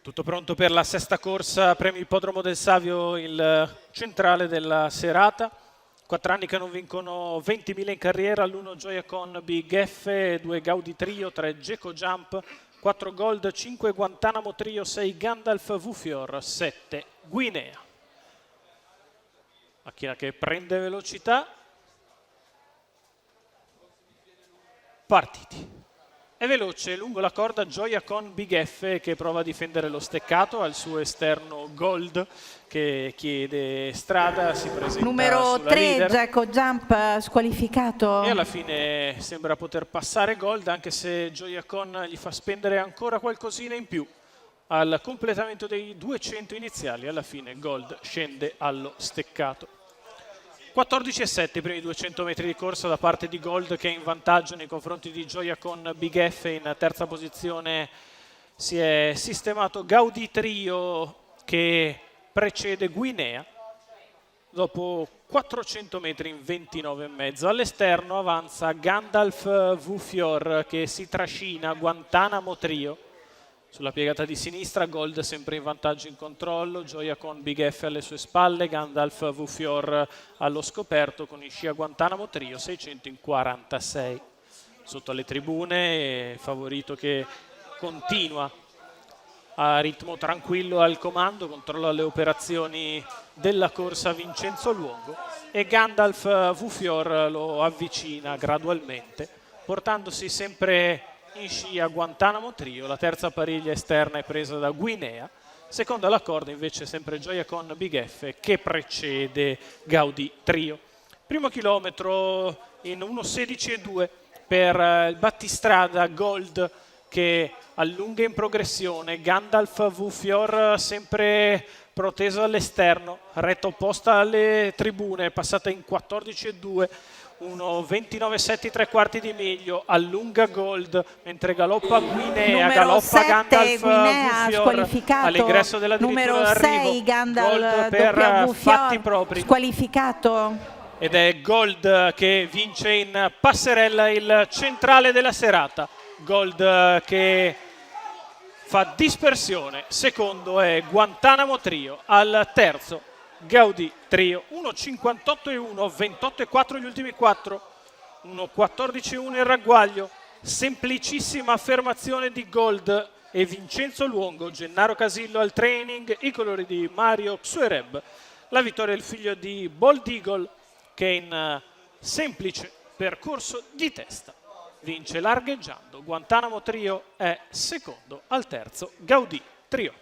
Tutto pronto per la sesta corsa, Premio Ippodromo del Savio, il centrale della serata. 4 anni che non vincono 20.000 in carriera, l'1 Gioia con Big F, 2 Gaudi Trio, 3 Geco Jump, 4 Gold, 5 Guantanamo Trio, 6 Gandalf Vufior, 7 Guinea. Macchina che prende velocità. Partiti. È veloce lungo la corda Gioia con Big F che prova a difendere lo steccato al suo esterno Gold che chiede strada, si presenta numero sulla 3 leader. Geco Jump squalificato E alla fine sembra poter passare Gold, anche se Gioia con gli fa spendere ancora qualcosina in più al completamento dei 200 iniziali. Alla fine Gold scende allo steccato. 14,7 i primi 200 metri di corsa da parte di Gold, che è in vantaggio nei confronti di Gioia con Big F. In terza posizione si è sistemato Gaudi Trio che precede Guinea dopo 400 metri in 29,5. All'esterno avanza Gandalf Vufior che si trascina Guantanamo Trio. Sulla piegata di sinistra Gold sempre in vantaggio in controllo, Gioia con Big F alle sue spalle, Gandalf Vufior allo scoperto con il scia Guantanamo Trio, 600 in 46. Sotto alle tribune, favorito che continua a ritmo tranquillo al comando, controlla le operazioni della corsa Vincenzo Luongo e Gandalf Vufior lo avvicina gradualmente, portandosi sempre in scia Guantanamo Trio. La terza pariglia esterna è presa da Guinea, seconda alla corda invece sempre Gioia con Big F che precede Gaudi Trio. Primo chilometro in 1:16,2 per il battistrada Gold che allunga in progressione, Gandalf Vufior sempre proteso all'esterno, retta opposta alle tribune, passata in 14,2, 1:29,7 tre quarti di miglio, allunga Gold mentre galoppa Guinea, numero galoppa 7 Gandalf Guinea Vufior all'ingresso della dirittura numero d'arrivo. 6 Gandalf Gold per fatti propri squalificato. Ed è Gold che vince in passerella il centrale della serata. Gold che fa dispersione, secondo è Guantanamo Trio, al terzo Gaudi Trio, 1:58,1, 28,4 gli ultimi 4, 1:14,1 il ragguaglio, semplicissima affermazione di Gold e Vincenzo Luongo, Gennaro Casillo al training, i colori di Mario Xuereb, la vittoria del figlio di Bold Eagle che in semplice percorso di testa vince largheggiando. Guantanamo Trio è secondo, al terzo Gaudi Trio.